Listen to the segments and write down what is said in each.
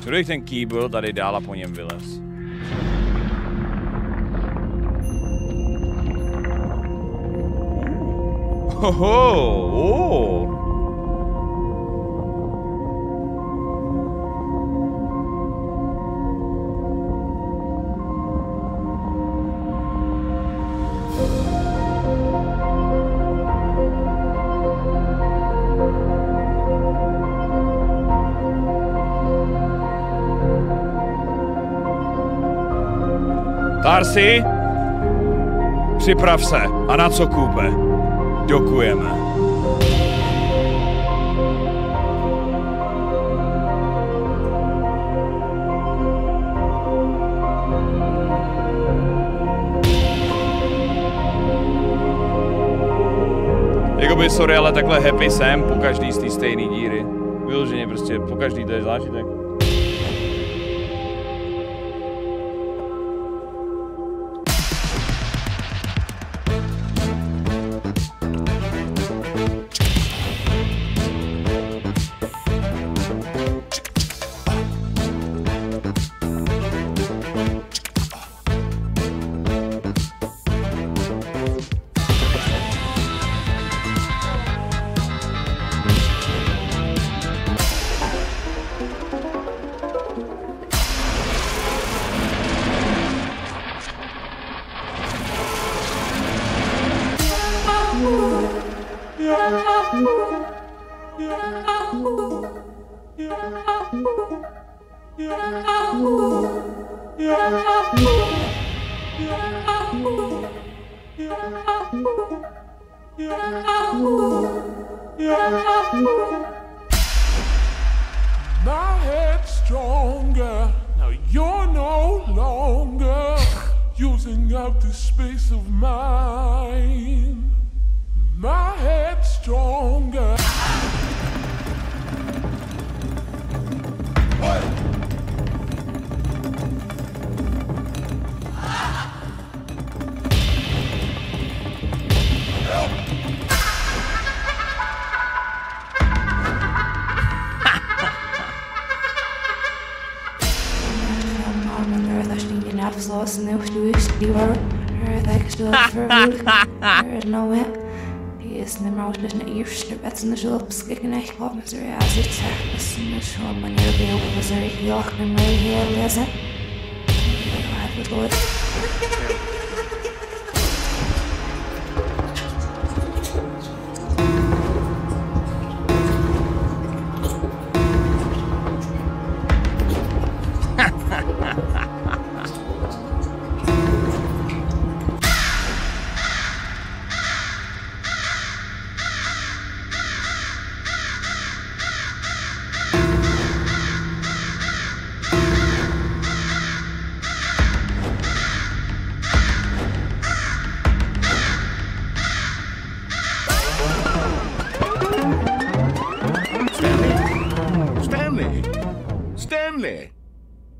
Kdybych ten key byl tady dál a po něm vylez. Hoho, Tarsi, připrav se. A na co, Kůpe? Děkujeme. Jakoby sorry, ale takhle happy jsem po každý z té stejné díry. Vyloženě prostě po každý to je zážitek. My head's stronger. Now you're no longer using up the space of mine. My head's stronger. Avslossen ustuistivar, no is the most in the ears, the bets in the shop, sticking a hop, Missouri as it's in the shop, and you're being with Missouri, York, and right here, listen. I was good.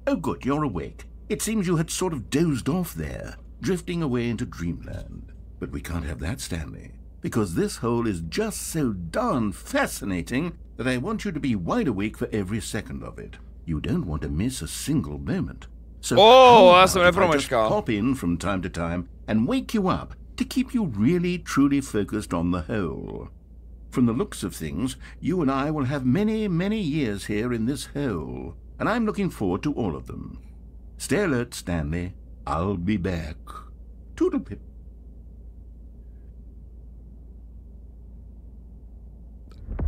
Oh, good, you're awake. It seems you had sort of dozed off there, drifting away into dreamland. But we can't have that, Stanley, because this hole is just so darn fascinating that I want you to be wide awake for every second of it. You don't want to miss a single moment. So já jsem I just nepromeškal. pop in from time to time and wake you up to keep you really, truly focused on the hole. From the looks of things, you and I will have many, many years here in this hole. And I'm looking forward to all of them. Stay alert, Stanley. I'll be back. Toodlepip.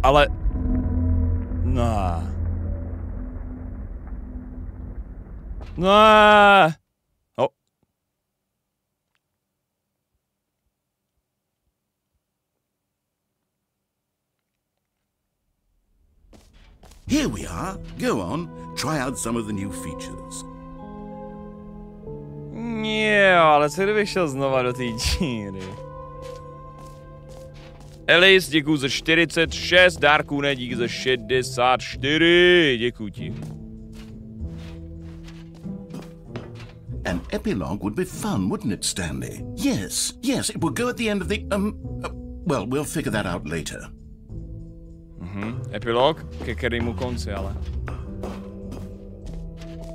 Ale... No. No. Oh. Here we are. Go on. Try out some of the new features. Jo, ale co kdybych šel znova do té díry? Elis, děkuju za 46, Darkune, díky za 64, děkuju ti. An epilogue would be fun, wouldn't it, Stanley? Yes, yes, it would go at the end of the, well, we'll figure that out later. Epilog? Ke kterému konci, ale.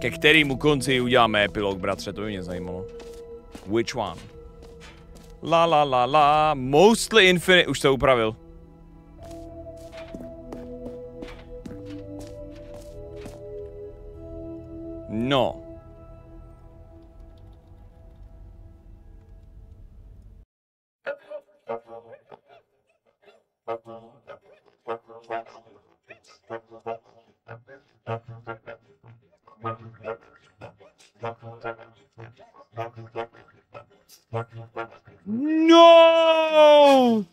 Ke kterému konci uděláme epilog, bratře, to by mě zajímalo. Which one? La la la la, mostly infinite, už to upravil. No. No!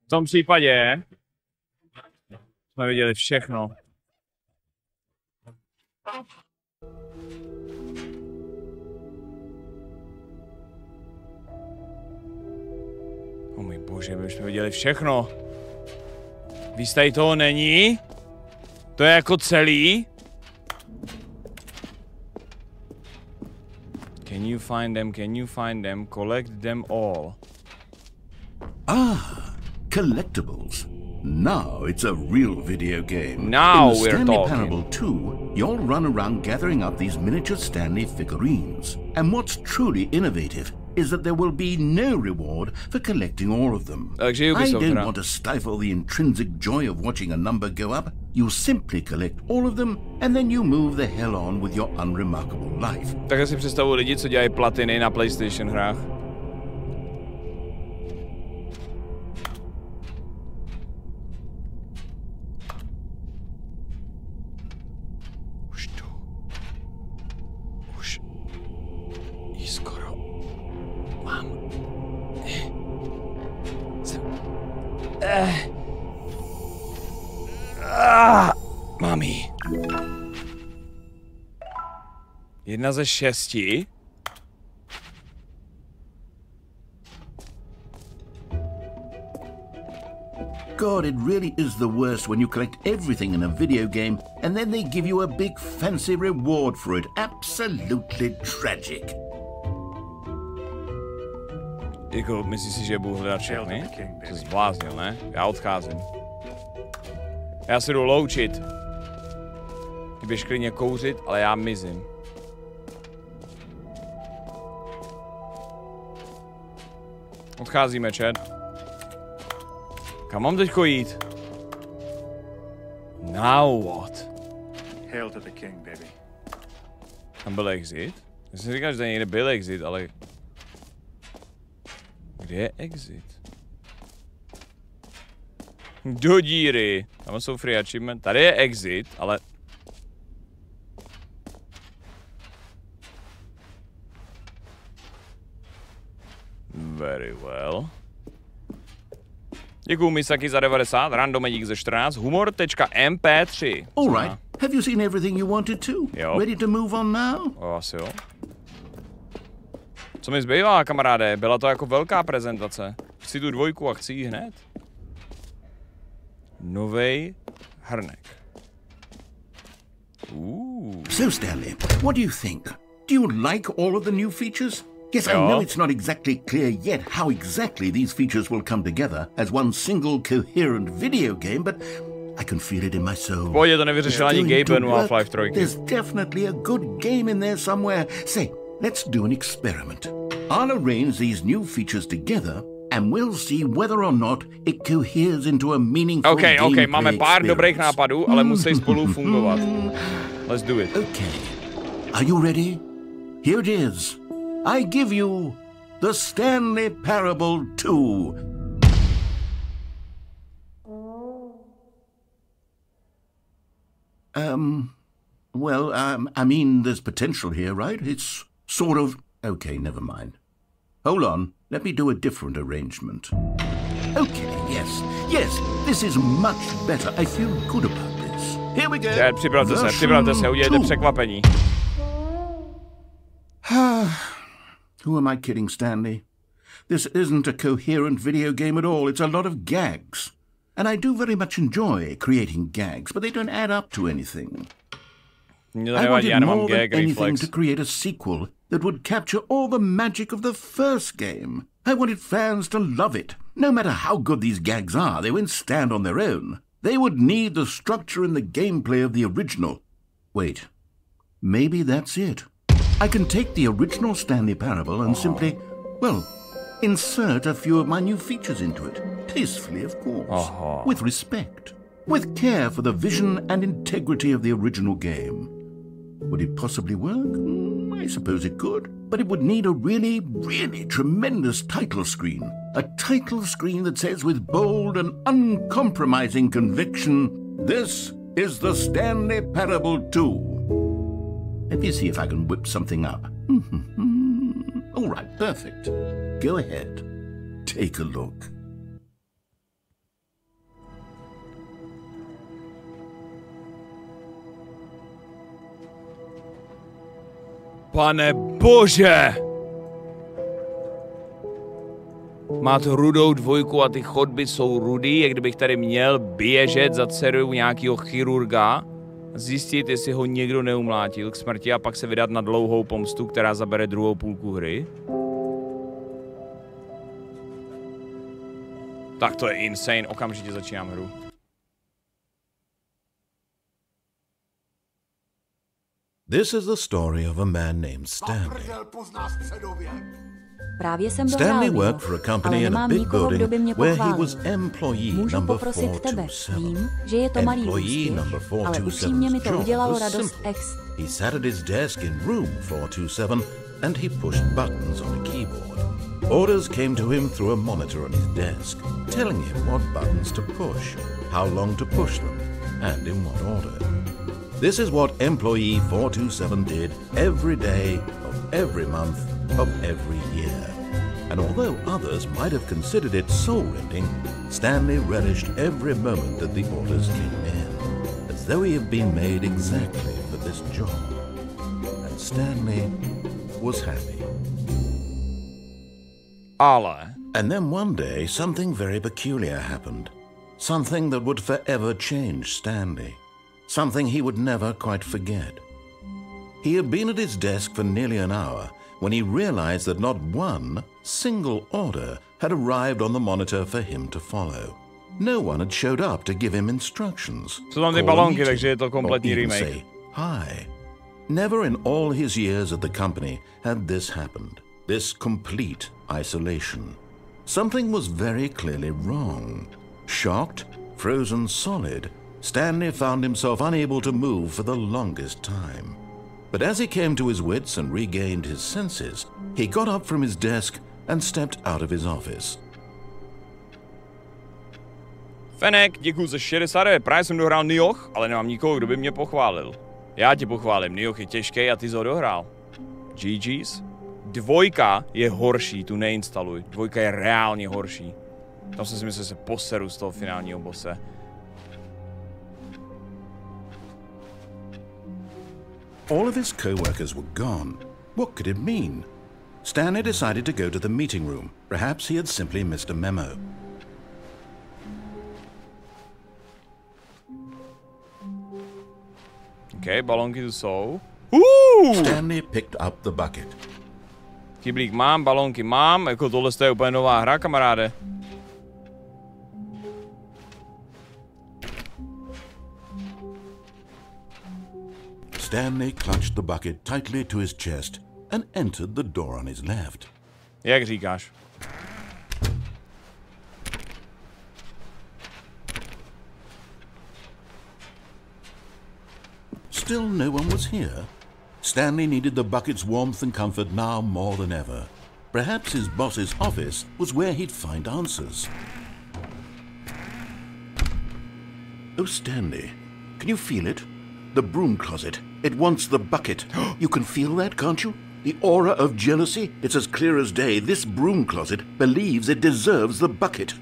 V tom případě jsme viděli všechno. O můj bože, my už jsme viděli všechno. Víc tady toho není? To je jako celý? Can you find them? Can you find them? Collect them all. Ah, collectibles. Now it's a real video game. Now In the we're Stanley talking. Parable 2, you'll run around gathering up these miniature Stanley figurines. And what's truly innovative is that there will be no reward for collecting all of them. Takže I Ubisoft don't hra. want to stifle the intrinsic joy of watching a number go up. You simply collect all of them, and then you move the hell on with your unremarkable life. Tak si představuji lidi, co dělají platiny na PlayStation hrách. Už tu. Už ji skoro mám. Mám ji. 1 ze 6. God, it really is the worst when you collect everything in a video game and then they give you a big fancy reward for it. Absolutely tragic. Jako, myslíš si, že budu hledat všechny? To zbláznil, ne? Já odcházím. Já se jdu loučit. Ty běž klidně kouřit, ale já mizím. Odcházíme, chat. Kam mám teďko jít? Now what? Hail to the king, baby. Tam byl exit? Já jsem říkal, že tady někde byl exit, ale... Kde je exit? Do díry. Tam jsou free achievement. Tady je exit, ale... Very well. Děkuju Misaki za 90, randomedík ze 14, humor.mp3. All right. Have you seen everything you wanted to? Jo. Ready to move on now? O, asi jo. Co mi zbývá, kamaráde? Byla to jako velká prezentace. Chci tu 2 a chci ji hned. Novej hrnek. So, Stanley, what do you think? Do you like all of the new features? Yes, I know it's not exactly clear yet how exactly these features will come together as one single coherent video game, but I can feel it in my soul. Pohodě, to nevyřešil ani Gaben Half-Life 3. There's definitely a good game in there somewhere. Say, let's do an experiment. I'll arrange these new features together and we'll see whether or not it coheres into a meaningful gameplay máme pár dobrých nápadů, ale musí spolu fungovat. Let's do it. Okay. Are you ready? Here it is. I give you the Stanley Parable 2. I mean, there's potential here, right? It's sort of... Okay, never mind. Hold on, let me do a different arrangement. Okay, yes, this is much better. I feel good about this. Here we go. Připravte se, udělejte překvapení. Who am I kidding, Stanley? This isn't a coherent video game at all. It's a lot of gags. And I do very much enjoy creating gags, but they don't add up to anything. I wanted more than anything to create a sequel that would capture all the magic of the first game. I wanted fans to love it. No matter how good these gags are, they wouldn't stand on their own. They would need the structure and the gameplay of the original. Wait, maybe that's it. I can take the original Stanley Parable and simply, well, insert a few of my new features into it. Tastefully, of course. With respect. With care for the vision and integrity of the original game. Would it possibly work? I suppose it could. But it would need a really, really tremendous title screen. A title screen that says with bold and uncompromising conviction, "This is the Stanley Parable 2. Let me see if I can whip something up. All right, perfect. Go ahead. Take a look. Pane bože! Má to rudou dvojku a ty chodby jsou rudý, jak kdybych tady měl běžet za dcerou nějakého chirurga, zjistit, jestli ho někdo neumlátil k smrti a pak se vydat na dlouhou pomstu, která zabere druhou půlku hry. Tak to je insane, okamžitě začínám hru. This is the story of a man named Stanley. Právě jsem Stanley dohrál worked for a company in a big building where he was employee number 427. Vím, že je to malý Employee number úspěch, ale upřímně mi to 427's udělalo job was radost simple. ex. He sat at his desk in room 427 and he pushed buttons on a keyboard. Orders came to him through a monitor on his desk, telling him what buttons to push, how long to push them, and in what order. This is what employee 427 did every day of every month of every year. And although others might have considered it soul-rending, Stanley relished every moment that the orders came in, as though he had been made exactly for this job. And Stanley was happy. Ale... And then one day, something very peculiar happened. Something that would forever change Stanley. Something he would never quite forget. He had been at his desk for nearly an hour when he realized that not one single order had arrived on the monitor for him to follow. No one had showed up to give him instructions. Jsou tam ty balonky, takže je to kompletní remake. Say hi. Never in all his years at the company had this happened. This complete isolation. Something was very clearly wrong. Shocked, frozen solid, Stanley found himself unable to move for the longest time. But as he came to his wits and regained his senses, he got up from his desk and stepped out of his office. Fenek, děkuju za 69, právě jsem dohrál Nioh, ale nemám nikoho, kdo by mě pochválil. Já tě pochválím, Nioh je těžký a ty jsi ho dohrál. GG's. Dvojka je horší, tu neinstaluj. Dvojka je reálně horší. Tam jsem si myslel, že se poseru z toho finálního bose. All of his co-workers were gone. What could it mean? Stanley decided to go to the meeting room. Perhaps he had simply missed a memo. OK, balonky tu jsou. Stanley picked up the bucket. Kyblík mám, balonky mám, jako tohle je úplně nová hra, kamaráde. Stanley clutched the bucket tightly to his chest and entered the door on his left. Jak říkáš? Still no one was here. Stanley needed the bucket's warmth and comfort now more than ever. Perhaps his boss's office was where he'd find answers. Oh, Stanley, can you feel it? The broom closet. It wants the bucket. You can feel that, can't you? The aura of jealousy? It's as clear as day. This broom closet believes it deserves the bucket.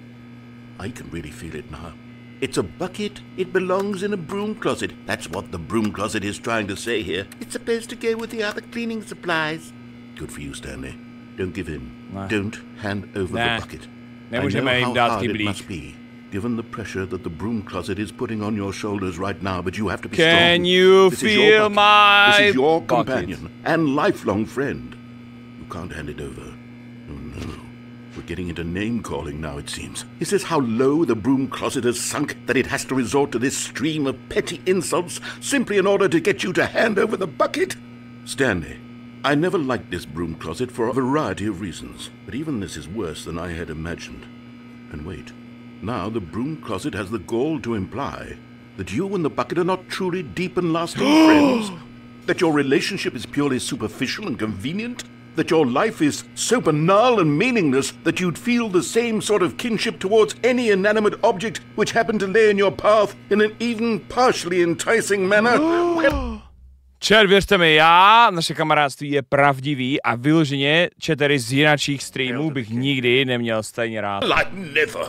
I can really feel it now. It's a bucket. It belongs in a broom closet. That's what the broom closet is trying to say here. It's supposed to go with the other cleaning supplies. Good for you, Stanley. Don't give in. Nah. Don't hand over the bucket. Nemůžeme jim dát kyblík. given the pressure that the broom closet is putting on your shoulders right now, but you have to be strong. Can you This is feel your bucket. my This is your bucket? companion and lifelong friend. You can't hand it over. Oh no. We're getting into name-calling now, it seems. Is this how low the broom closet has sunk, that it has to resort to this stream of petty insults simply in order to get you to hand over the bucket? Stanley, I never liked this broom closet for a variety of reasons, but even this is worse than I had imagined. And wait, now the broom closet has the gall to imply that you and the bucket are not truly deep and lasting friends, that your relationship is purely superficial and convenient, that your life is so banal and meaningless that you'd feel the same sort of kinship towards any inanimate object which happened to lay in your path in an even partially enticing manner. Čet, věřte mi, naše kamarádství je pravdivý a vyloženě četery z jinačích streamů bych nikdy neměl stejně rád. Like never.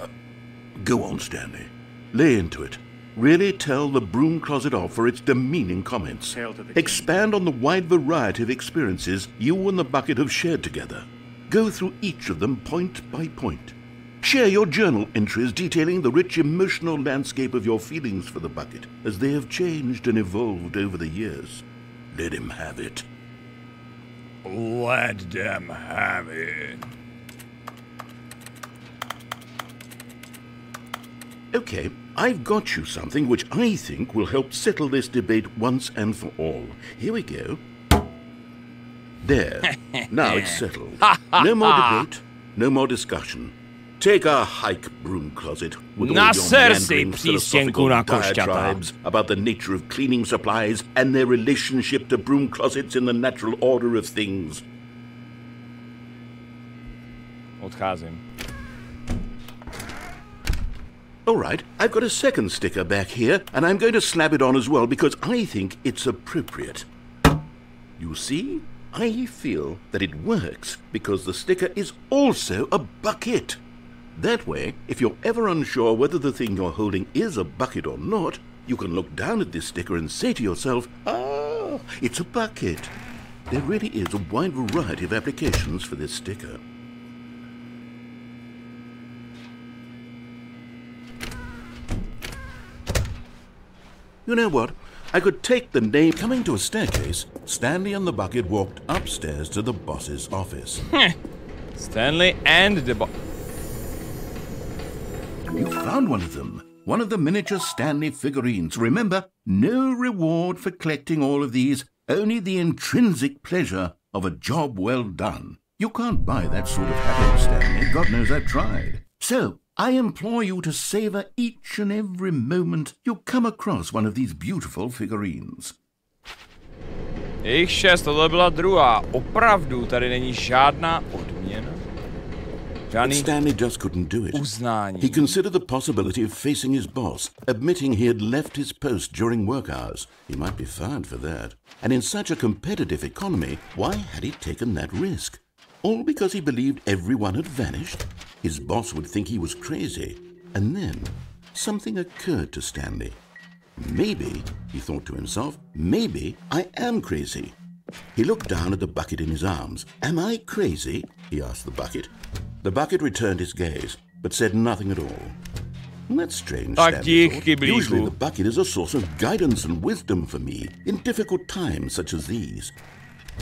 Go on, Stanley. Lay into it. Really tell the broom closet off for its demeaning comments. Expand on the wide variety of experiences you and the bucket have shared together. Go through each of them point by point. Share your journal entries detailing the rich emotional landscape of your feelings for the bucket as they have changed and evolved over the years. Let him have it. Let them have it. Okay, I've got you something which I think will help settle this debate once and for all. Here we go. There. Now it's settled. No more debate, no more discussion. Take a hike, broom closet, with all your meandering philosophical diatribes about the nature of cleaning supplies and their relationship to broom closets in the natural order of things. Odcházím. All right, I've got a second sticker back here, and I'm going to slap it on as well because I think it's appropriate. You see, I feel that it works because the sticker is also a bucket. That way, if you're ever unsure whether the thing you're holding is a bucket or not, you can look down at this sticker and say to yourself, ah, it's a bucket. There really is a wide variety of applications for this sticker. You know what? I could take the name... Coming to a staircase, Stanley and the bucket walked upstairs to the boss's office. Stanley and the boss. You found one of them. One of the miniature Stanley figurines. Remember, no reward for collecting all of these, only the intrinsic pleasure of a job well done. You can't buy that sort of happiness, Stanley. God knows I've tried. So, I implore you to savor each and every moment you come across one of these beautiful figurines. Jejich 6, tohle byla druhá. Opravdu, tady není žádná odměna. But Stanley just couldn't do it. Uznání. He considered the possibility of facing his boss, admitting he had left his post during work hours. He might be fired for that. And in such a competitive economy, why had he taken that risk? All because he believed everyone had vanished? His boss would think he was crazy. And then, something occurred to Stanley. Maybe, he thought to himself, maybe I am crazy. He looked down at the bucket in his arms. Am I crazy? He asked the bucket. The bucket returned his gaze, but said nothing at all. That's strange, Stanley thought. Usually the bucket is a source of guidance and wisdom for me in difficult times such as these.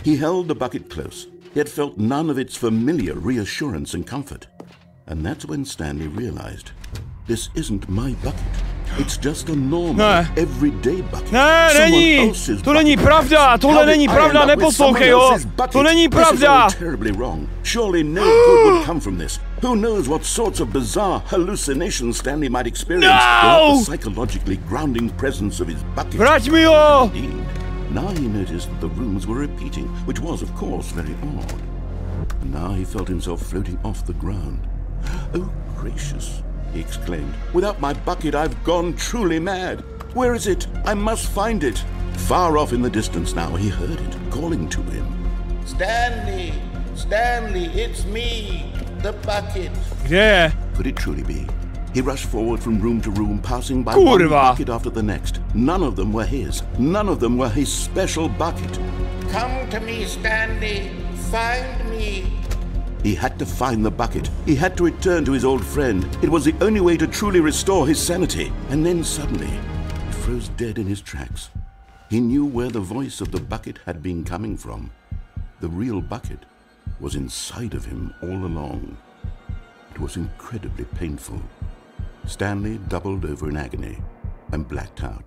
He held the bucket close, yet felt none of its familiar reassurance and comfort. And that's when Stanley realized, this isn't my bucket. It's just a normal, everyday bucket. Ne, není! To není pravda! Tohle není pravda, neposlouchej, jo! To není pravda! This is all terribly wrong. Surely no good would come from this. Who knows what sorts of bizarre hallucinations Stanley might experience without the psychologically grounding presence of his bucket. Vrať mi ho! Indeed. Now he noticed that the rooms were repeating, which was, of course, very odd. And now he felt himself floating off the ground. Oh, gracious, he exclaimed. Without my bucket, I've gone truly mad. Where is it? I must find it. Far off in the distance now, he heard it, calling to him. Stanley! Stanley, it's me! The bucket! Kde? Could it truly be? He rushed forward from room to room, passing by one bucket after the next. None of them were his. None of them were his special bucket. Come to me, Stanley. Find me. He had to find the bucket. He had to return to his old friend. It was the only way to truly restore his sanity. And then suddenly, he froze dead in his tracks. He knew where the voice of the bucket had been coming from. The real bucket was inside of him all along. It was incredibly painful. Stanley doubled over in agony and blacked out.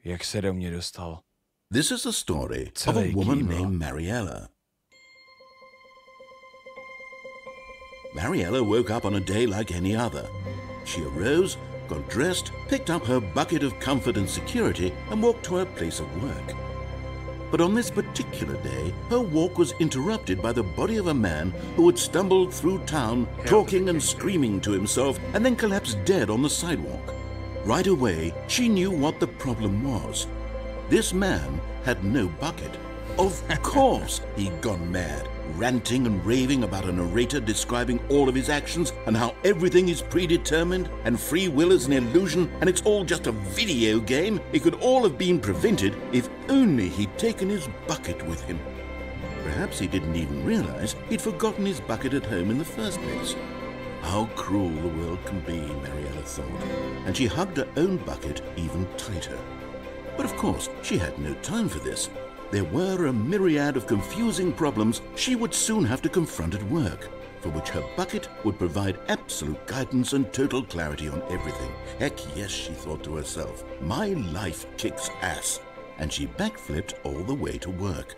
Jak se do mě dostal? This is the story of a woman named Mariella. Mariella woke up on a day like any other. She arose, got dressed, picked up her bucket of comfort and security, and walked to her place of work. But on this particular day, her walk was interrupted by the body of a man who had stumbled through town, talking and screaming to himself, and then collapsed dead on the sidewalk. Right away, she knew what the problem was. This man had no bucket. Of course, he'd gone mad, ranting and raving about a narrator describing all of his actions and how everything is predetermined and free will is an illusion and it's all just a video game. It could all have been prevented if only he'd taken his bucket with him. Perhaps he didn't even realize he'd forgotten his bucket at home in the first place. How cruel the world can be, Mariella thought, and she hugged her own bucket even tighter. But of course, she had no time for this. There were a myriad of confusing problems she would soon have to confront at work, for which her bucket would provide absolute guidance and total clarity on everything. Heck yes, she thought to herself, my life kicks ass. And she backflipped all the way to work.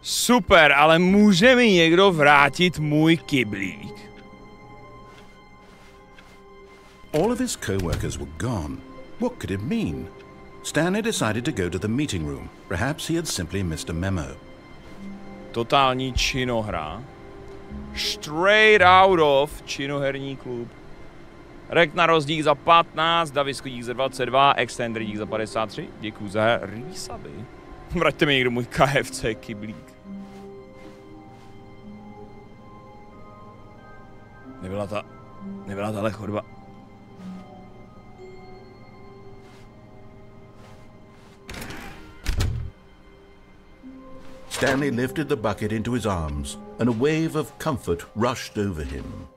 Super, ale může mi někdo vrátit můj kyblík? All of his co-workers were gone. What could it mean? Stanley decided to go to the meeting room. Perhaps he had simply missed a memo. Totální činohra. Straight out of činoherní klub. Rek na rozdík za 15, Davisko dík za 22, Extender dík za 53. Děkuju za resuby. Vraťte mi někdo můj KFC kyblík. Nebyla tahle chodba. Stanley lifted the bucket into his arms, and a wave of comfort rushed over him.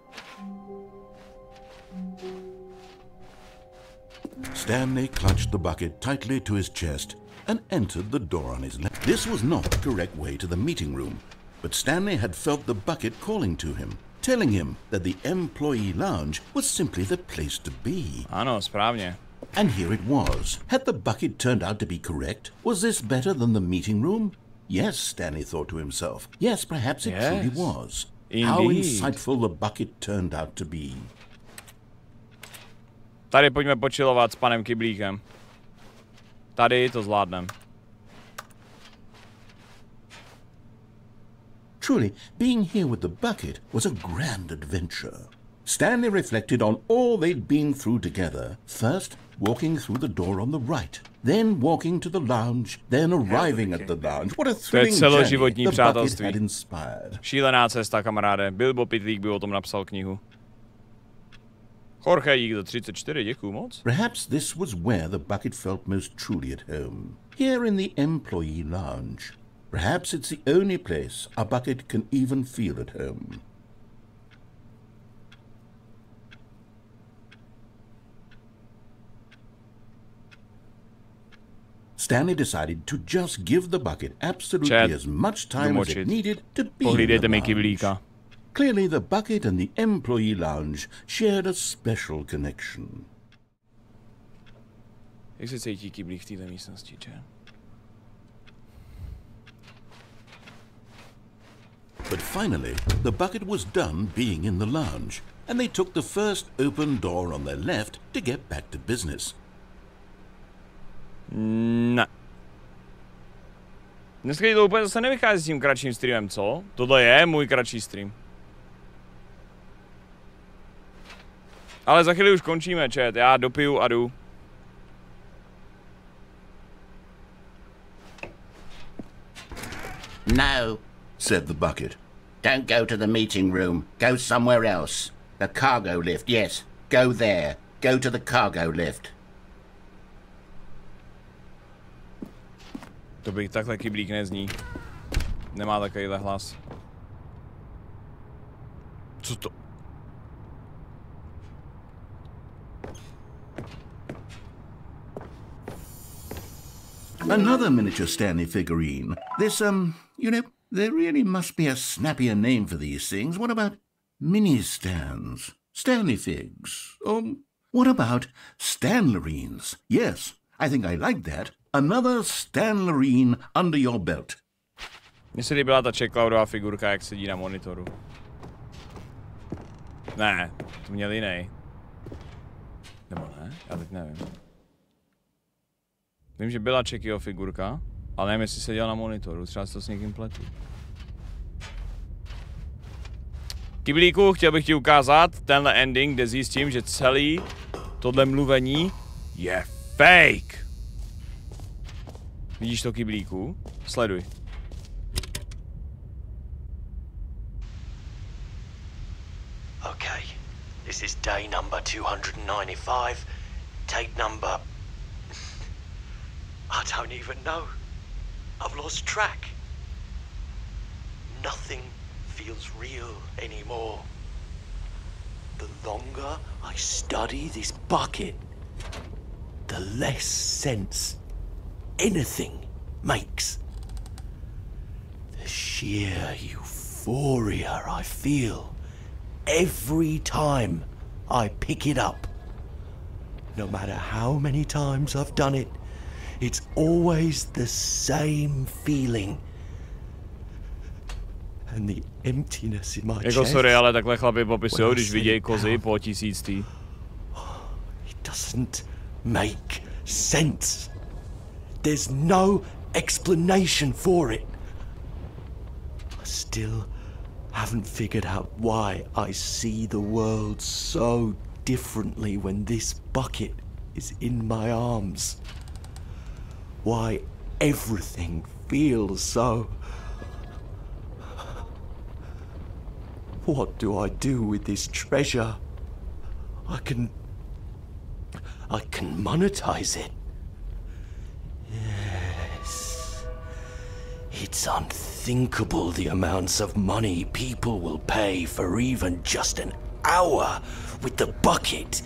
Stanley clutched the bucket tightly to his chest and entered the door on his left. This was not the correct way to the meeting room, but Stanley had felt the bucket calling to him, telling him that the employee lounge was simply the place to be. Ano, správně. And here it was. Had the bucket turned out to be correct? Was this better than the meeting room? Yes, Stanley thought to himself. Yes, perhaps it truly was. Indeed. How insightful the bucket turned out to be. Tady pojďme počilovat s panem kyblíkem. Tady to zvládnem. Truly, being here with the bucket was a grand adventure. Stanley reflected on all they'd been through together. First, walking through the door on the right, then walking to the lounge, then arriving at the lounge. What a thrilling journey the bucket had inspired. Šílená cesta, kamaráde. Bilbo Pitlík by o tom napsal knihu. Jorge dík za 34, děkuju moc. Perhaps this was where the bucket felt most truly at home. Here in the employee lounge. Perhaps it's the only place a bucket can even feel at home. Stanley decided to just give the bucket absolutely as much time as it needed to be in the lounge. Clearly, the bucket and the employee lounge shared a special connection. Jak se cítí kyblík v této místnosti, če? But finally, the bucket was done being in the lounge, and they took the first open door on their left to get back to business. Ne. Dneska to úplně zase nevychází s tím kratším streamem, co? Tohle je můj kratší stream. Ale za chvíli už končíme, chat. Já dopiju a jdu. No, said the bucket. Don't go to the meeting room. Go somewhere else. The cargo lift, yes. Go there. Go to the cargo lift. To bych takhle kyblík nezní. Nemá takovýhle hlas. Co to? Another miniature Stanley figurine. This, you know, there really must be a snappier name for these things. What about mini-stands? Stanley figs? What about Stanlerines? Yes, I think I like that. Another Stanlerine under your belt. Mně se líbila ta Checkloudová figurka, jak sedí na monitoru. Ne, to měl jiný. Nebo ne? Já teď nevím. Vím, že byla Checkyho figurka, ale nevím, jestli seděl na monitoru, třeba se to s někým pletu. Kyblíku, chtěl bych ti ukázat tenhle ending, kde zjistím, že celý tohle mluvení je fake. Vidíš to, Kyblíku? Sleduj. Okay, this is day number 295. Take number... I don't even know. I've lost track. Nothing feels real anymore. The longer I study this bucket, the less sense anything makes. The sheer euphoria I feel every time I pick it up. No matter how many times I've done it, it's always the same feeling. And the emptiness in my chest. Sorry, ale takhle chlapi popisujou, když vidějí kozy po tisíctý. It doesn't make sense. There's no explanation for it. I still haven't figured out why I see the world so differently when this bucket is in my arms. Why everything feels so... What do I do with this treasure? I can monetize it. Yes. It's unthinkable the amounts of money people will pay for even just an hour with the bucket.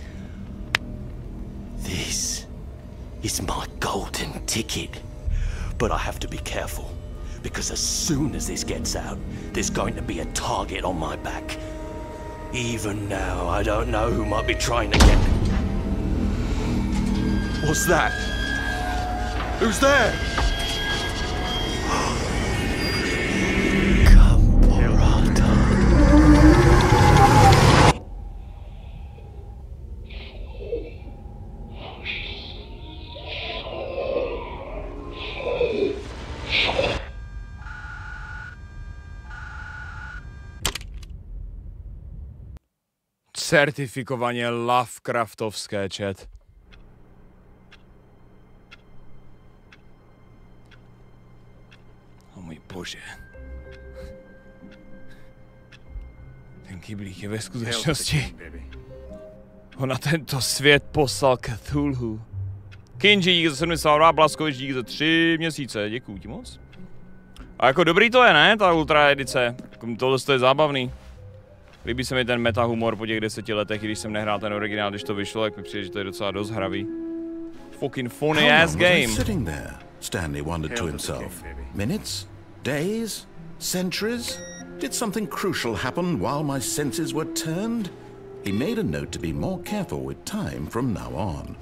This is my golden ticket. But I have to be careful, because as soon as this gets out, there's going to be a target on my back. Even now, I don't know who might be trying to get... What's that? Who's there? Certifikovaně Lovecraftovské, chat. O můj bože. Ten kyblík je ve skutečnosti. Ho na tento svět poslal Cthulhu. Kinji dík za 72, Blaskovič dík za 3 měsíce. Děkuju ti moc. A jako dobrý to je, ne? Ta ultra edice. Tohle je zábavný. Líbí se mi ten meta humor po těch 10 letech, i když jsem nehrál ten originál, když to vyšlo, tak mi přijde, že to je docela dost hravý. Fucking funny ass game. Sitting there, Stanley wondered to himself. Minutes? Days? Centuries? Did something crucial happen while my senses were turned? He made a note to be more careful with time from now on.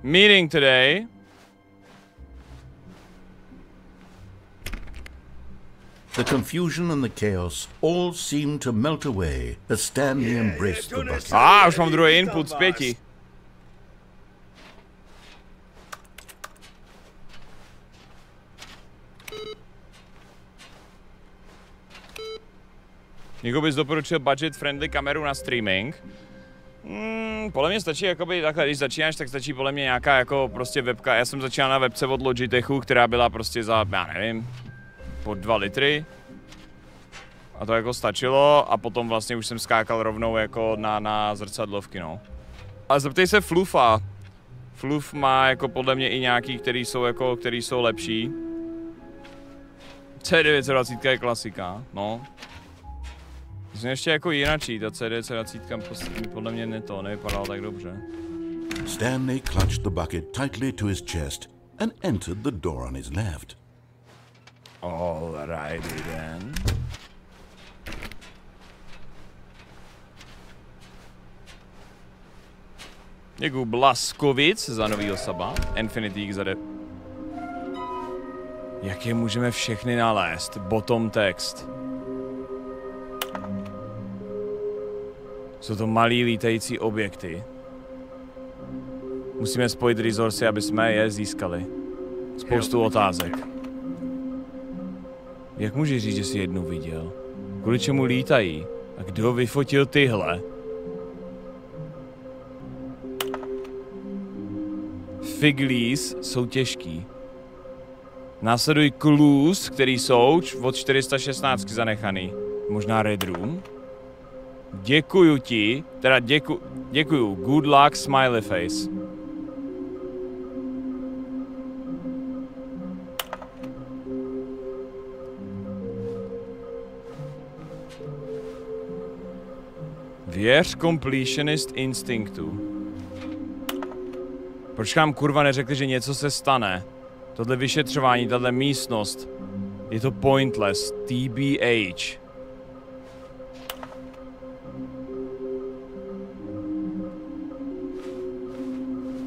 Meeting today. The confusion and the chaos all seemed to melt away as Stanley embraced the bucket. Už mám druhý input z 5. Někdo bys doporučil budget-friendly kameru na streaming? Podle mě stačí jakoby takhle, když začínáš, tak stačí podle mě nějaká jako prostě webka. Já jsem začínal na webce od Logitechu, která byla prostě za, já nevím, po 2 litry. A to jako stačilo a potom vlastně už jsem skákal rovnou jako na zrcadlovky, no. Ale zeptej se Fluffa. Fluff má jako podle mě i nějaký, který jsou lepší. C920 je klasika, no. Myslím ještě jako jinačí, ta C920 podle mě nevypadala tak dobře. Stanley clutched the bucket tightly to his chest and entered the door on his left. Alrighty then. Děkuju Blaskovic za novýho saba. Infinity za Jak je můžeme všechny nalézt? Bottom text. Jsou to malý lítající objekty. Musíme spojit resursy, aby jsme je získali. Spoustu otázek. Jak můžeš říct, že jsi jednu viděl? Kvůli čemu lítají? A kdo vyfotil tyhle? Fig leaves jsou těžký. Následují clues, který jsou od 416 zanechaný. Možná Red Room? Děkuju ti, teda děkuju, good luck, smiley face. Věř completionist instinktu. Proč nám kurva neřekli, že něco se stane? Tohle vyšetřování, tahle místnost. Je to pointless. TBH.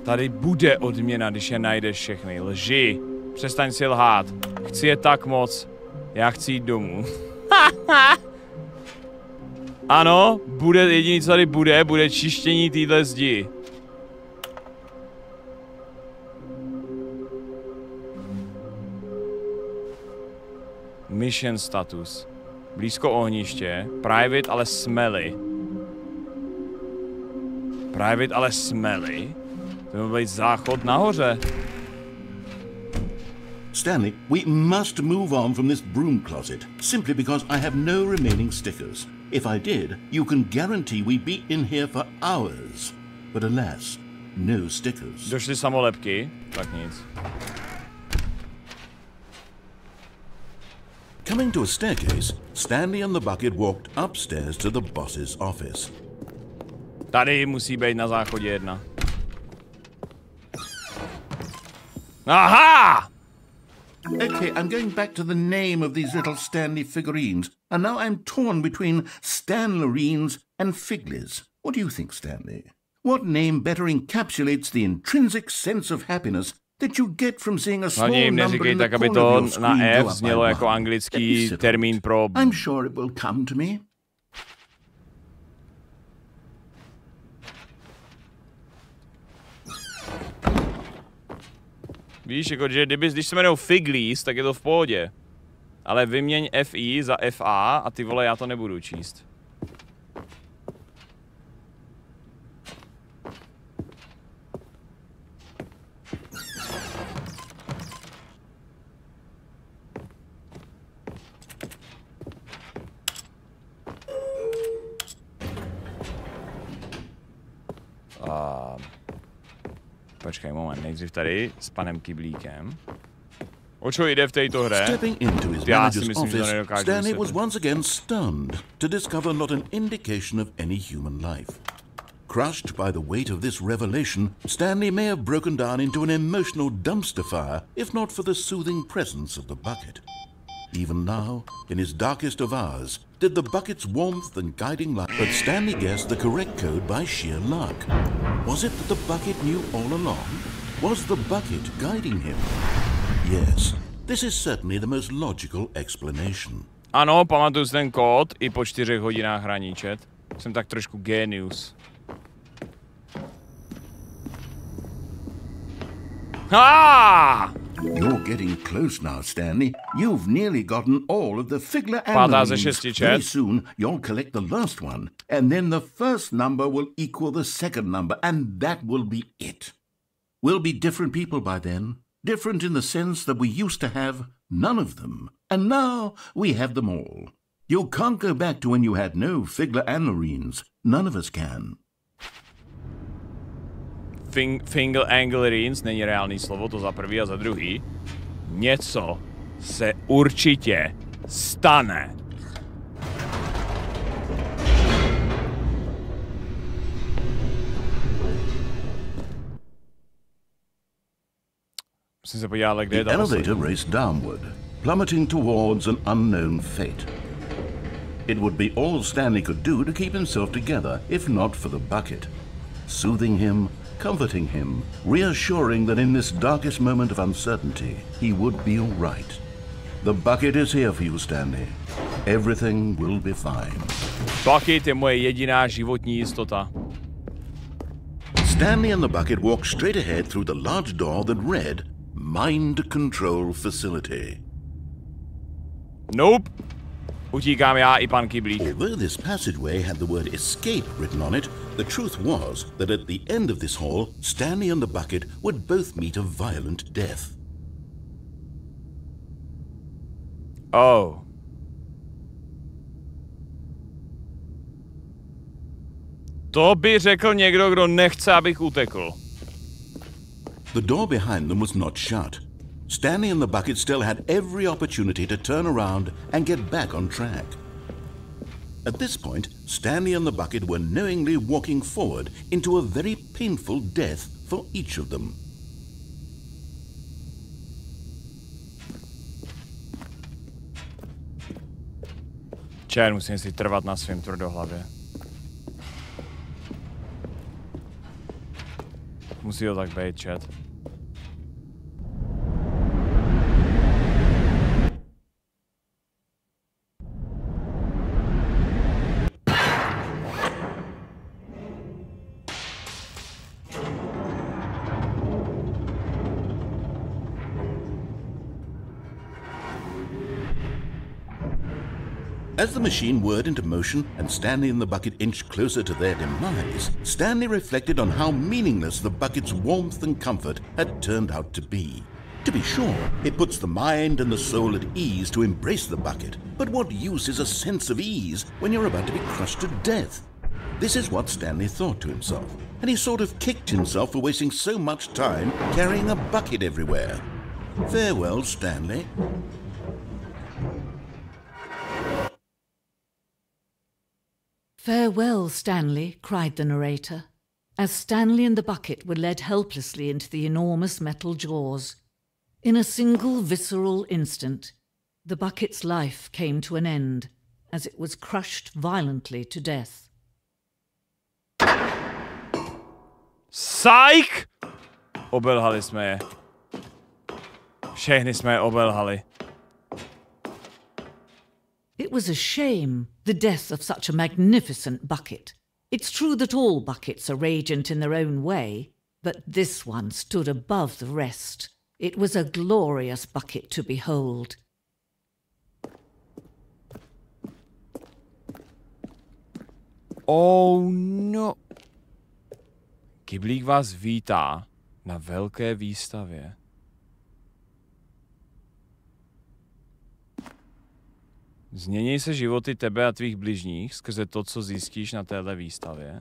Tady bude odměna, když je najdeš všechny. Lži. Přestaň si lhát. Chci je tak moc. Já chci jít domů. Ano, jediný, co tady bude čištění téhle zdi. Mission status. Blízko ohniště. Private, ale smelly. Private, ale smelly? To by být záchod nahoře. Stanley, we must move on from this broom closet, simply because I have no remaining stickers. If I did, you can guarantee we'd be in here for hours. But alas, no stickers. Došly samolepky, tak nic. Coming to a staircase, Stanley and the bucket walked upstairs to the boss's office. Tady musí být na záchodě jedna. Aha! Okay, I'm going back to the name of these little Stanley figurines, and now I'm torn between Stanlerines and Figlies. What do you think, Stanley? What name better encapsulates the intrinsic sense of happiness that you get from seeing a small number in the corner of your screen go up by one? Jako anglický termín pro... I'm sure it will come to me. Víš, jako, že když se jmenují Figlies, tak je to v pohodě. Ale vyměň FI za FA a ty vole, já to nebudu číst. Počkej moment, nejdřív tady s panem Kyblíkem. O čo jde v této hře? Stepping into his manager's office, Stanley was once again stunned to discover not an indication of any human life. Crushed by the weight of this revelation, Stanley may have broken down into an emotional dumpster fire if not for the soothing presence of the bucket. Even now, in his darkest of hours, did the bucket's warmth and guiding light, but Stanley guessed the correct code by sheer luck. Was it that the bucket knew all along? Was the bucket guiding him? Yes, this is certainly the most logical explanation. Ano, pamatuju si ten kód i po 4 hodinách hraníčet. Jsem tak trošku genius. You're getting close now, Stanley. You've nearly gotten all of the figure anarines. Very soon, you'll collect the last one, and then the first number will equal the second number, and that will be it. We'll be different people by then. Different in the sense that we used to have none of them, and now we have them all. You can't go back to when you had no figure anarines. None of us can. Finger angle-rines není reálný slovo, to za prvý a za druhý. Něco se určitě stane. Musím se podívat, kde je ta elevator raced downward, plummeting towards an unknown fate. It would be all Stanley could do to keep himself together, if not for the bucket. Soothing him, comforting him, reassuring that in this darkest moment of uncertainty, he would be all right. The bucket is here for you, Stanley. Everything will be fine. Bucket je moje jediná životní jistota. Stanley and the bucket walked straight ahead through the large door that read, Mind Control Facility. Nope. Utíkám já i pan Kyblík. Although this passageway had the word escape written on it, the truth was that at the end of this hall, Stanley and the bucket would both meet a violent death. Oh. To by řekl někdo, kdo nechce, abych utekl. The door behind them was not shut. Stanley and the bucket still had every opportunity to turn around and get back on track. At this point, Stanley and the bucket were knowingly walking forward into a very painful death for each of them. Čer, musím si trvat na svém tvrdohlavě. Musí to tak být, chat. As the machine whirred into motion and Stanley and the bucket inched closer to their demise, Stanley reflected on how meaningless the bucket's warmth and comfort had turned out to be. To be sure, it puts the mind and the soul at ease to embrace the bucket, but what use is a sense of ease when you're about to be crushed to death? This is what Stanley thought to himself, and he sort of kicked himself for wasting so much time carrying a bucket everywhere. Farewell, Stanley. Farewell, Stanley, cried the narrator, as Stanley and the bucket were led helplessly into the enormous metal jaws. In a single visceral instant, the bucket's life came to an end as it was crushed violently to death. Psych! Obelhali jsme je. Všechny jsme je obelhali. It was a shame, the death of such a magnificent bucket. It's true that all buckets are radiant in their own way, but this one stood above the rest. It was a glorious bucket to behold. Oh no. Kyblík vás vítá na velké výstavě. Změní se životy tebe a tvých bližních skrze to, co zjistíš na téhle výstavě?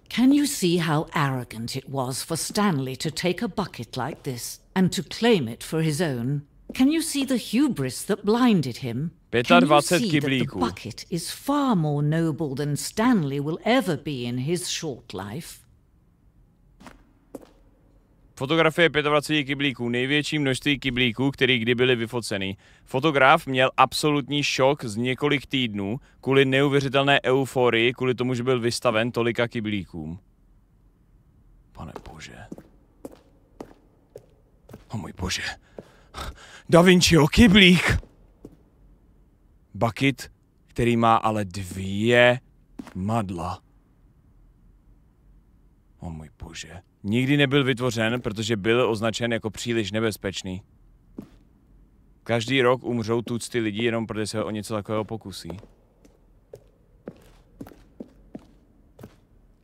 Can you see how arrogant it was for Stanley to take a bucket like this and to claim it for his own? Can you see the hubris that blinded him? Can you see that the bucket is far more noble than Stanley will ever be in his short life? Fotografie 25 kyblíků, největší množství kyblíků, který kdy byly vyfoceny. Fotograf měl absolutní šok z několik týdnů kvůli neuvěřitelné euforii, kvůli tomu, že byl vystaven tolika kyblíkům. Pane bože. O můj bože. Da Vinciho kyblík! Bucket, který má ale 2 madla. O můj bože. Nikdy nebyl vytvořen, protože byl označen jako příliš nebezpečný. Každý rok umřou tucty lidí jenom protože se o něco takového pokusí.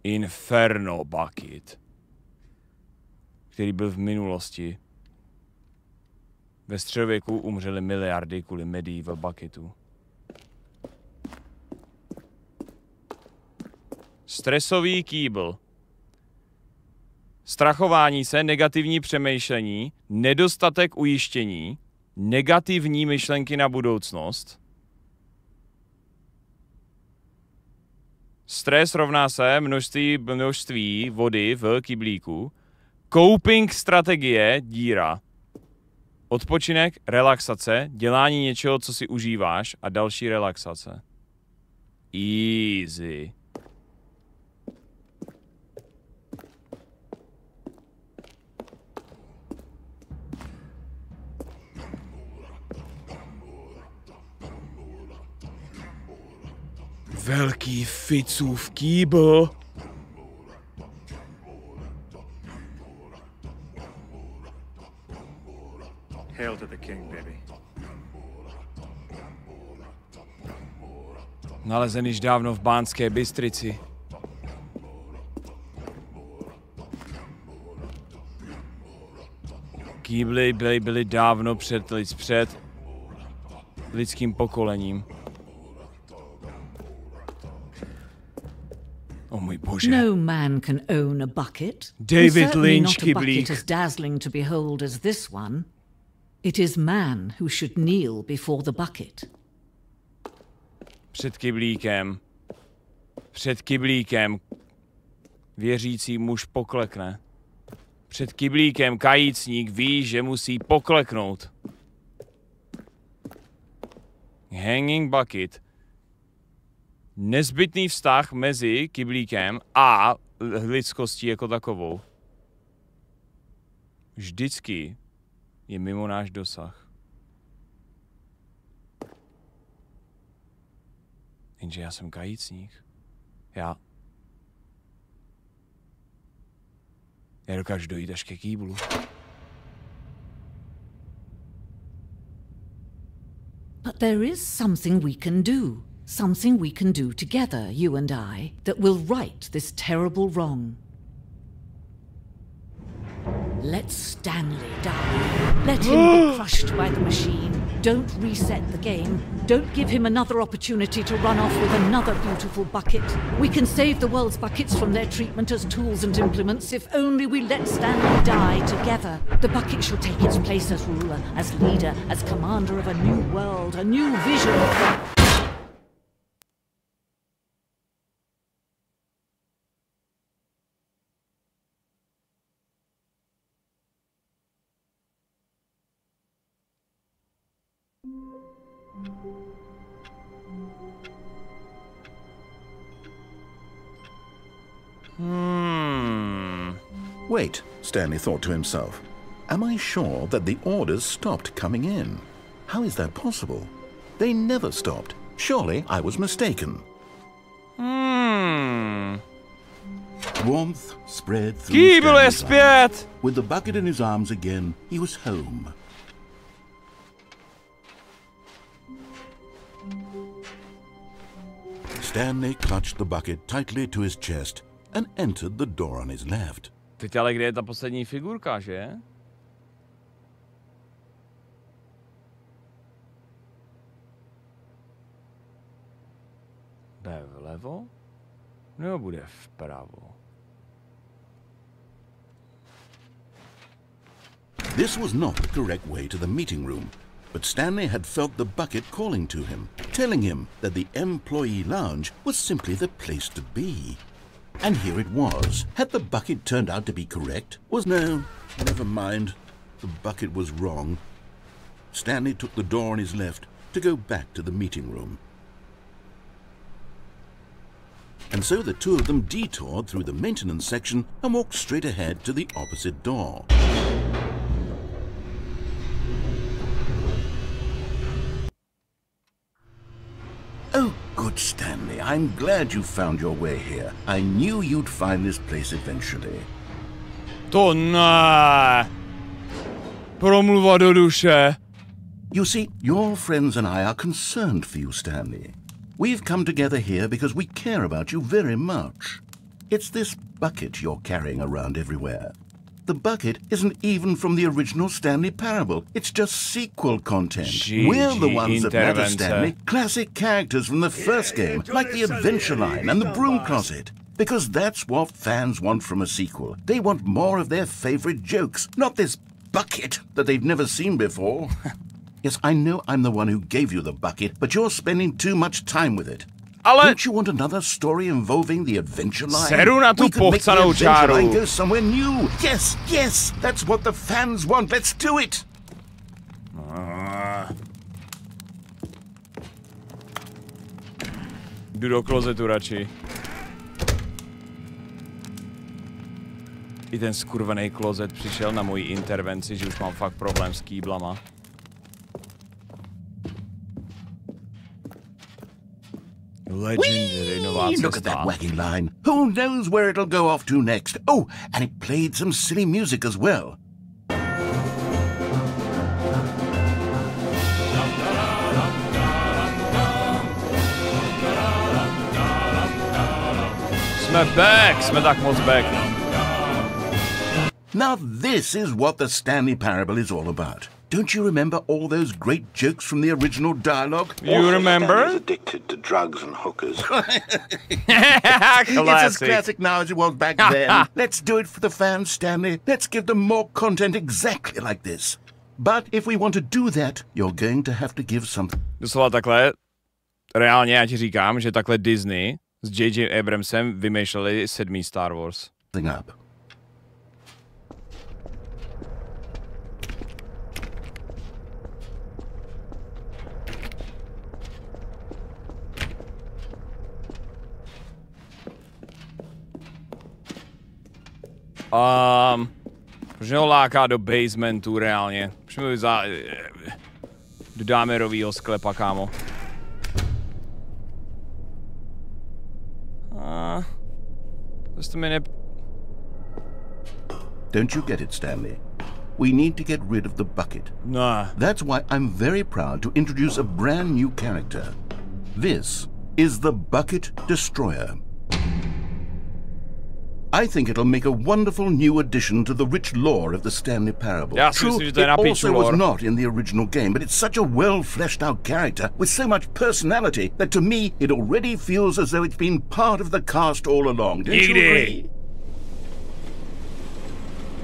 Inferno Bucket, který byl v minulosti. Ve středověku umřely miliardy kvůli medieval bucketu. Stresový kýbl. Strachování se, negativní přemýšlení, nedostatek ujištění, negativní myšlenky na budoucnost. Stres rovná se množství vody v kyblíku. Coping strategie, díra. Odpočinek, relaxace, dělání něčeho, co si užíváš a další relaxace. Easy. Velký ficův kýbl. Hail to the king, baby. Nalezen již dávno v Bánské Bystrici. Kýbly byly dávno před lidským pokolením. Oh můj bože. No man can own a bucket. David Lynch not a bucket kyblík. as dazzling to behold as this one. It is man who should kneel before the bucket. Před kyblíkem věřící muž poklekne. Před kyblíkem kajícník ví, že musí pokleknout. Hanging bucket. Nezbytný vztah mezi kyblíkem a lidskostí jako takovou. Vždycky je mimo náš dosah. Jenže já jsem kajícník. Já dokážu dojít až ke kýblu. But there is something we can do. Something we can do together, you and I, that will right this terrible wrong. Let Stanley die. Let him be crushed by the machine. Don't reset the game. Don't give him another opportunity to run off with another beautiful bucket. We can save the world's buckets from their treatment as tools and implements if only we let Stanley die together. The bucket shall take its place as ruler, as leader, as commander of a new world, a new vision of the... Wait, Stanley thought to himself. Am I sure that the orders stopped coming in? How is that possible? They never stopped. Surely I was mistaken. Warmth spread through Kýbl je Stanley's zpět! life. With the bucket in his arms again, he was home. Stanley clutched the bucket tightly to his chest and entered the door on his left. Teď ale kde je ta poslední figurka, že? Bude vlevo? Nebo bude vpravo? This was not the correct way to the meeting room, but Stanley had felt the bucket calling to him, telling him that the employee lounge was simply the place to be. And here it was. Had the bucket turned out to be correct? No, never mind. The bucket was wrong. Stanley took the door on his left to go back to the meeting room. And so the two of them detoured through the maintenance section and walked straight ahead to the opposite door. Oh, good Stanley, I'm glad you found your way here. I knew you'd find this place eventually. To ne. Promluva do duše. You see, your friends and I are concerned for you, Stanley. We've come together here because we care about you very much. It's this bucket you're carrying around everywhere. The bucket isn't even from the original Stanley Parable. It's just sequel content. We're the ones that matter, Stanley. Classic characters from the first game, like the Adventure Line and the Broom Closet. Because that's what fans want from a sequel. They want more of their favorite jokes, not this bucket that they've never seen before. Yes, I know I'm the one who gave you the bucket, but you're spending too much time with it. Ale... Don't you want another story involving the Adventure Line? Seru na tu We could make the pochcanou Adventure čáru. Line go somewhere new. Yes, yes, that's what the fans want. Let's do it. Jdu do klozetu radši. I ten skurvený klozet přišel na moji intervenci, že už mám fakt problém s kýblama. Legendary, nová cesta. Look at that wacky line. Who knows where it'll go off to next? Oh, and it played some silly music as well. Jsme back, jsme tak moc back. Now this is what the Stanley Parable is all about. Don't you remember all those great jokes from the original dialogue? You remember? Stanley's addicted to drugs and hookers. Classic. It's as classic now as it was back then. Let's do it for the fans, Stanley. Let's give them more content exactly like this. But if we want to do that, you're going to have to give something. Doslova takhle, reálně já ti říkám, že takhle Disney s J.J. Abramsem vymýšleli 7. Star Wars. Up. Proč ho láká do basementu reálně? Proč mi do dámerovýho sklepa, kámo? To mi ne... Don't you get it, Stanley? We need to get rid of the bucket. Nah. That's why I'm very proud to introduce a brand new character. This is the Bucket Destroyer. I think it'll make a wonderful new addition to the rich lore of the Stanley Parable. True, it also was not in the original game, but it's such a well-fleshed-out character with so much personality that to me it already feels as though it's been part of the cast all along. Don't you agree?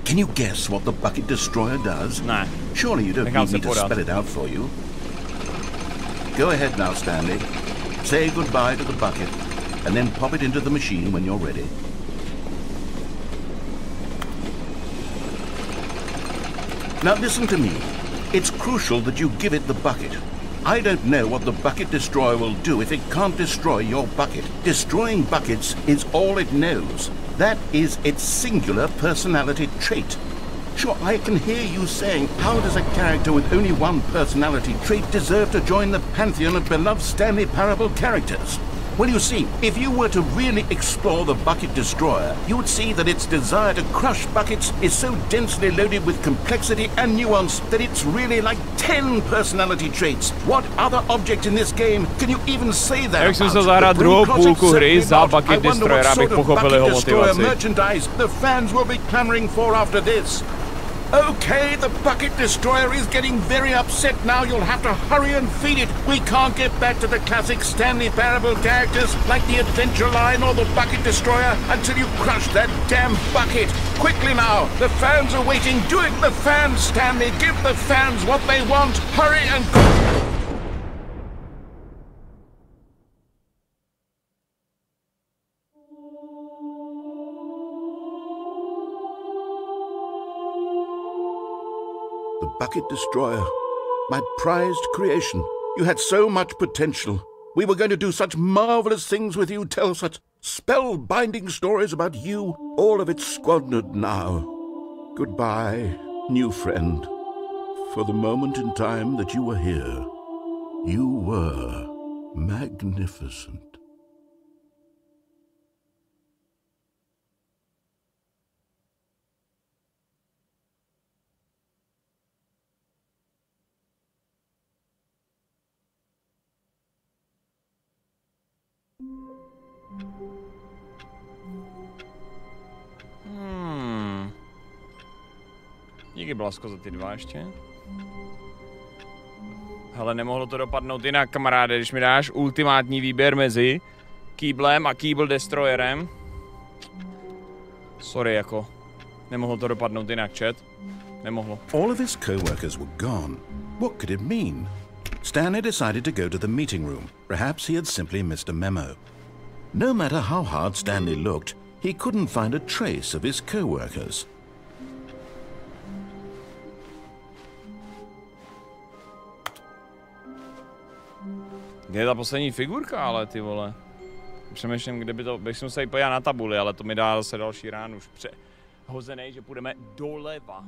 Can you guess what the Bucket Destroyer does? Nah. Surely you don't need me to spell it out for you. Go ahead now, Stanley. Say goodbye to the bucket, and then pop it into the machine when you're ready. Now listen to me. It's crucial that you give it the bucket. I don't know what the Bucket Destroyer will do if it can't destroy your bucket. Destroying buckets is all it knows. That is its singular personality trait. Sure, I can hear you saying, how does a character with only one personality trait deserve to join the pantheon of beloved Stanley Parable characters? Well, you see, if you were to really explore the Bucket Destroyer, you would see that its desire to crush buckets is so densely loaded with complexity and nuance that it's really like 10 personality traits. What other object in this game can you even say that about? The Broom Closet certainly not. I wonder what sort of Bucket Destroyer merchandise the fans will be clamoring for after this. Okay, the Bucket Destroyer is getting very upset now. You'll have to hurry and feed it. We can't get back to the classic Stanley Parable characters like the Adventure Line or the Bucket Destroyer until you crush that damn bucket. Quickly now, the fans are waiting. Do it, the fans, Stanley. Give the fans what they want. Hurry and... The Bucket Destroyer, my prized creation. You had so much potential. We were going to do such marvelous things with you, tell such spellbinding stories about you. All of it squandered now. Goodbye, new friend. For the moment in time that you were here, you were magnificent. Díky, Blasko, za ty 2 ještě. Hele, nemohlo to dopadnout jinak, kamaráde, když mi dáš ultimátní výběr mezi kýblem a kýbl destroyerem. Sorry, jako. Nemohlo to dopadnout jinak, chat. Nemohlo. All of his co-workers were gone. What could it mean? Stanley decided to go to the meeting room. Perhaps he had simply missed a memo. No matter how hard Stanley looked, he couldn't find a trace of his co-workers. Kde je ta poslední figurka, ale ty vole? Přemýšlím, kde by to... Bych si musel podívat na tabuli, ale to mi dá zase další rán už přehozený, že půjdeme doleva.